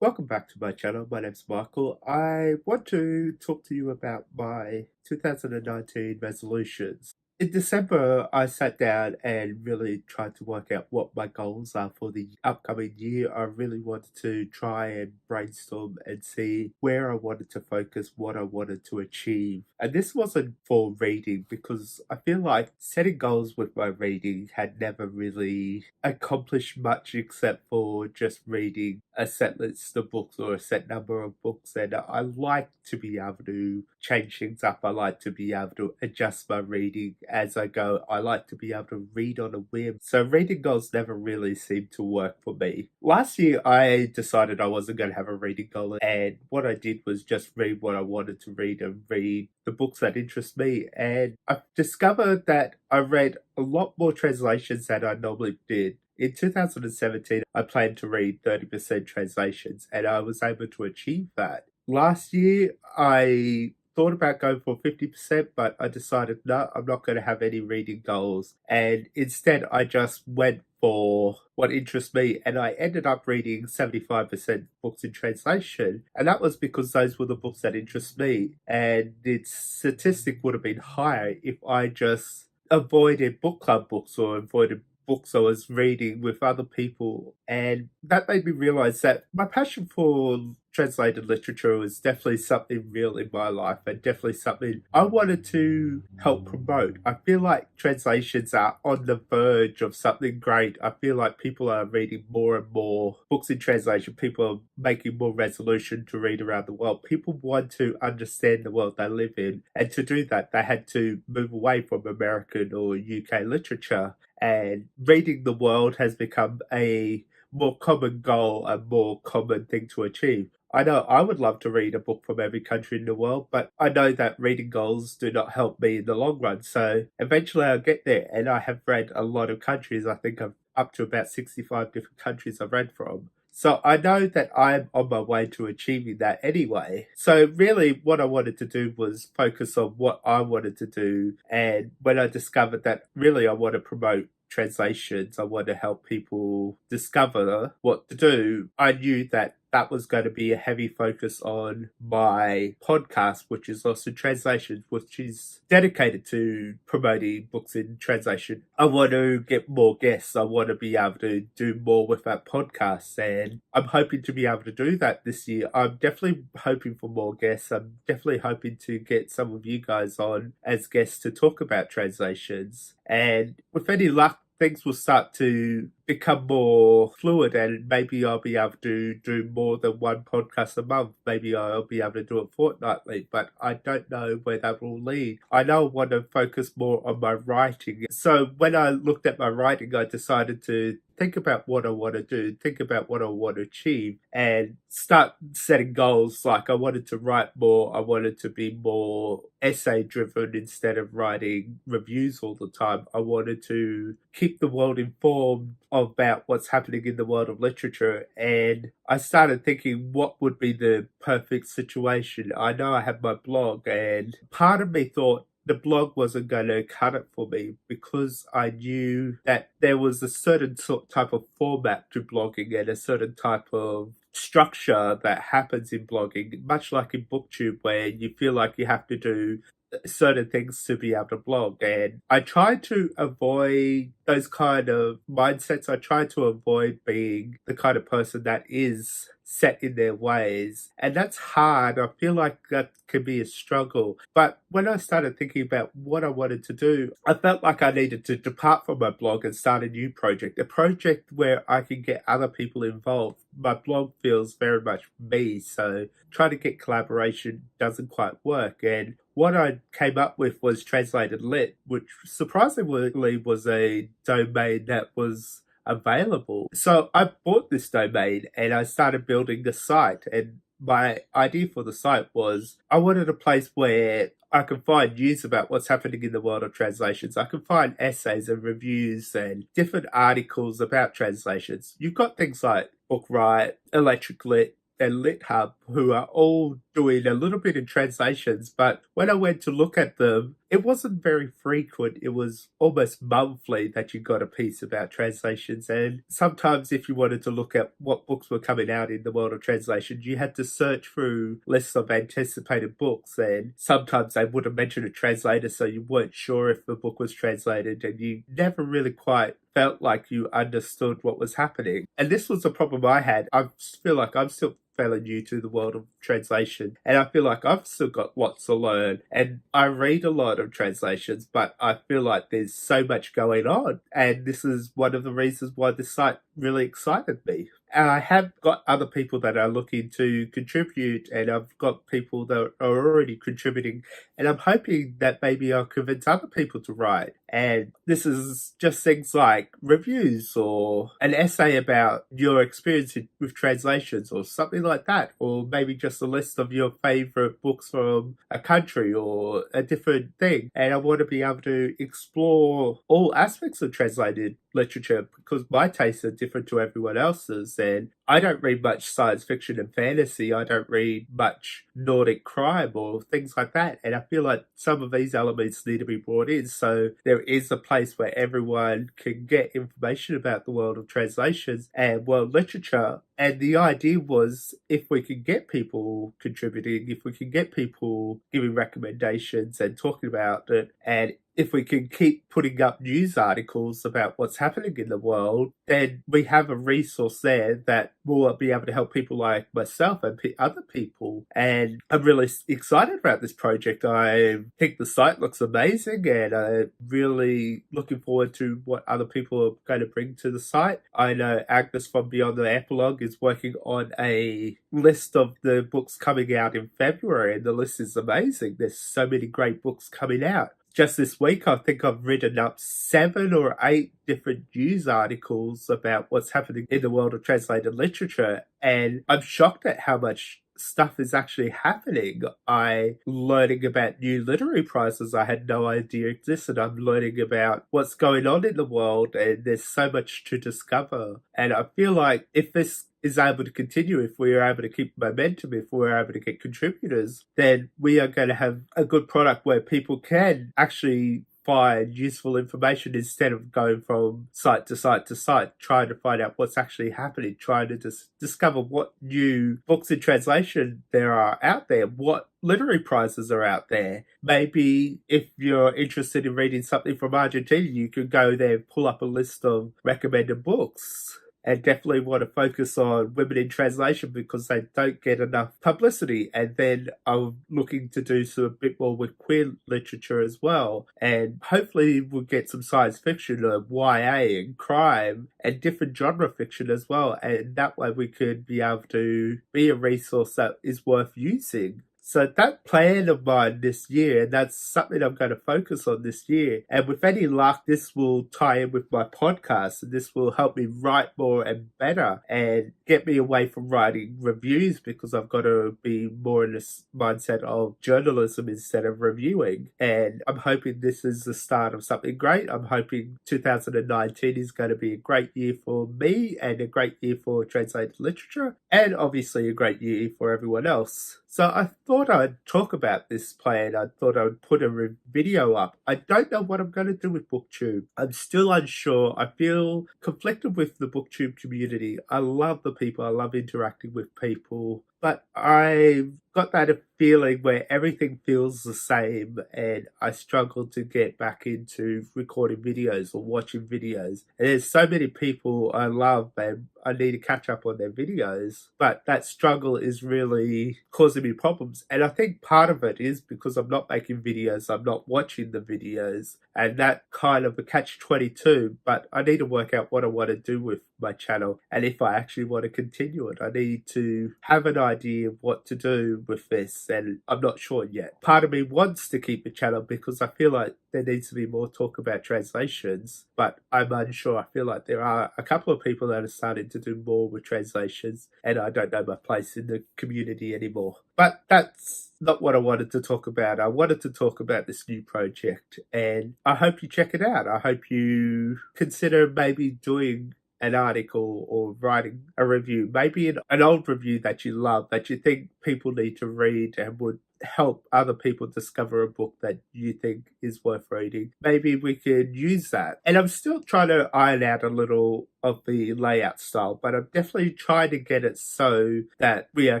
Welcome back to my channel. My name's Michael. I want to talk to you about my 2019 resolutions. In December, I sat down and really tried to work out what my goals are for the upcoming year. I really wanted to try and brainstorm and see where I wanted to focus, what I wanted to achieve. And this wasn't for reading because I feel like setting goals with my reading had never really accomplished much except for just reading a set list of books or a set number of books. And I like to be able to change things up. I like to be able to adjust my reading as I go. I like to be able to read on a whim. So reading goals never really seemed to work for me. Last year, I decided I wasn't going to have a reading goal. And what I did was just read what I wanted to read and read the books that interest me. And I've discovered that I read a lot more translations than I normally did. In 2017, I planned to read 30% translations, and I was able to achieve that. Last year, I thought about going for 50%, but I decided, no, I'm not going to have any reading goals. And instead, I just went for what interests me, and I ended up reading 75% books in translation. And that was because those were the books that interest me. And its statistic would have been higher if I just avoided book club books or avoided books I was reading with other people. And that made me realize that my passion for translated literature was definitely something real in my life and definitely something I wanted to help promote. I feel like translations are on the verge of something great. I feel like people are reading more and more books in translation. People are making more resolution to read around the world. People want to understand the world they live in. And to do that, they had to move away from American or UK literature. And reading the world has become a more common goal, a more common thing to achieve. I know I would love to read a book from every country in the world, but I know that reading goals do not help me in the long run. So eventually I'll get there, and I have read a lot of countries. I think I've up to about 65 different countries I've read from. So I know that I'm on my way to achieving that anyway. So really what I wanted to do was focus on what I wanted to do. And when I discovered that really I want to promote translations, I want to help people discover what to do, I knew that that was going to be a heavy focus on my podcast, which is also translations, which is dedicated to promoting books in translation. I want to get more guests. I want to be able to do more with that podcast, and I'm hoping to be able to do that this year. I'm definitely hoping for more guests. I'm definitely hoping to get some of you guys on as guests to talk about translations. And with any luck, things will start to become more fluid, and maybe I'll be able to do more than one podcast a month. Maybe I'll be able to do it fortnightly, but I don't know where that will lead. I know I want to focus more on my writing. So when I looked at my writing, I decided to think about what I want to do, think about what I want to achieve, and start setting goals. Like I wanted to write more, I wanted to be more essay driven instead of writing reviews all the time. I wanted to keep the world informed about what's happening in the world of literature, and I started thinking what would be the perfect situation. I know I have my blog, and part of me thought the blog wasn't going to cut it for me because I knew that there was a certain type of format to blogging and a certain type of structure that happens in blogging, much like in BookTube, where you feel like you have to do certain things to be able to blog. And I try to avoid those kind of mindsets. I try to avoid being the kind of person that is set in their ways, and that's hard. I feel like that can be a struggle. But when I started thinking about what I wanted to do, I felt like I needed to depart from my blog and start a new project, a project where I can get other people involved. My blog feels very much me, so trying to get collaboration doesn't quite work. And what I came up with was Translated Lit, which surprisingly was a domain that was available. So I bought this domain and I started building the site. And my idea for the site was I wanted a place where I can find news about what's happening in the world of translations. I can find essays and reviews and different articles about translations. You've got things like Bookright, Electric Lit, and LitHub, who are all doing a little bit in translations, but when I went to look at them, it wasn't very frequent. It was almost monthly that you got a piece about translations. And sometimes if you wanted to look at what books were coming out in the world of translations, you had to search through lists of anticipated books. And sometimes they wouldn't mention a translator, so you weren't sure if the book was translated, and you never really quite felt like you understood what was happening. And this was a problem I had. I feel like I'm still fairly new to the world of translation, and I feel like I've still got lots to learn. And I read a lot of translations, but I feel like there's so much going on, and this is one of the reasons why this site really excited me. And I have got other people that are looking to contribute, and I've got people that are already contributing, and I'm hoping that maybe I'll convince other people to write. And this is just things like reviews or an essay about your experience with translations or something like that, or maybe just a list of your favorite books from a country or a different thing. And I want to be able to explore all aspects of translated literature because my tastes are different to everyone else's, and I don't read much science fiction and fantasy. I don't read much Nordic crime or things like that, and I feel like some of these elements need to be brought in so there is a place where everyone can get information about the world of translations and world literature. And the idea was if we could get people contributing, if we can get people giving recommendations and talking about it, and if we can keep putting up news articles about what's happening in the world, then we have a resource there that will be able to help people like myself and other people. And I'm really excited about this project. I think the site looks amazing, and I'm really looking forward to what other people are going to bring to the site. I know Agnes from Beyond the Epilogue is working on a list of the books coming out in February, and the list is amazing. There's so many great books coming out. Just this week, I think I've written up 7 or 8 different news articles about what's happening in the world of translated literature, and I'm shocked at how much stuff is actually happening. I'm learning about new literary prizes I had no idea existed. I'm learning about what's going on in the world, and there's so much to discover. And I feel like if this is able to continue, if we are able to keep momentum, if we're able to get contributors, then we are going to have a good product where people can actually find useful information instead of going from site to site to site, trying to find out what's actually happening, trying to discover what new books in translation there are out there, what literary prizes are out there. Maybe if you're interested in reading something from Argentina, you could go there and pull up a list of recommended books. And definitely want to focus on women in translation because they don't get enough publicity. And then I'm looking to do a bit more with queer literature as well. And hopefully we'll get some science fiction or YA and crime and different genre fiction as well. And that way we could be able to be a resource that is worth using. So that plan of mine this year, and that's something I'm going to focus on this year. And with any luck, this will tie in with my podcast, and this will help me write more and better and get me away from writing reviews because I've got to be more in this mindset of journalism instead of reviewing. And I'm hoping this is the start of something great. I'm hoping 2019 is going to be a great year for me and a great year for translated literature, and obviously a great year for everyone else. So I thought I'd talk about this plan. I thought I would put a video up. I don't know what I'm going to do with BookTube. I'm still unsure. I feel conflicted with the BookTube community. I love the people. I love interacting with people. But I've got that feeling where everything feels the same, and I struggle to get back into recording videos or watching videos. And there's so many people I love and I need to catch up on their videos, but that struggle is really causing me problems. And I think part of it is because I'm not making videos, I'm not watching the videos, and that kind of a catch-22. But I need to work out what I want to do with my channel, and if I actually want to continue it. I need to have an idea of what to do with this, and I'm not sure yet. Part of me wants to keep the channel because I feel like there needs to be more talk about translations, but I'm unsure. I feel like there are a couple of people that are starting to do more with translations, and I don't know my place in the community anymore. But that's not what I wanted to talk about. I wanted to talk about this new project, and I hope you check it out. I hope you consider maybe doing an article or writing a review, maybe an old review that you love, that you think people need to read and would help other people discover a book that you think is worth reading. Maybe we could use that. And I'm still trying to iron out a little of the layout style, but I'm definitely trying to get it so that we are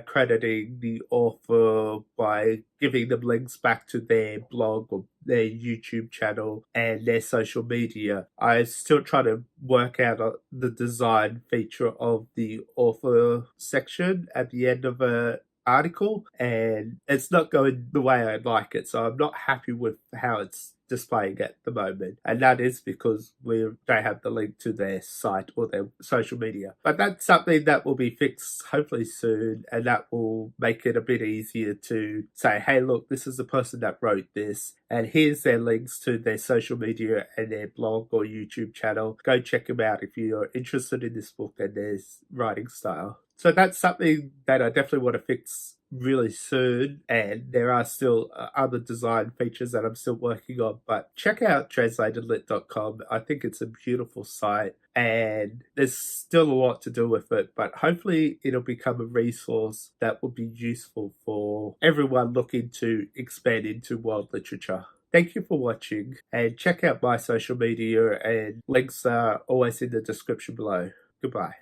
crediting the author by giving them links back to their blog or their YouTube channel and their social media. I still try to work out the design feature of the author section at the end of a article, and it's not going the way I'd like it, so I'm not happy with how it's displaying at the moment, and that is because we don't have the link to their site or their social media. But that's something that will be fixed hopefully soon, and that will make it a bit easier to say, hey look, this is the person that wrote this, and here's their links to their social media and their blog or YouTube channel. Go check them out if you're interested in this book and their writing style. So that's something that I definitely want to fix really soon, and there are still other design features that I'm still working on, but check out translatedlit.com. I think it's a beautiful site and there's still a lot to do with it, but hopefully it'll become a resource that will be useful for everyone looking to expand into world literature. Thank you for watching, and check out my social media, and links are always in the description below. Goodbye.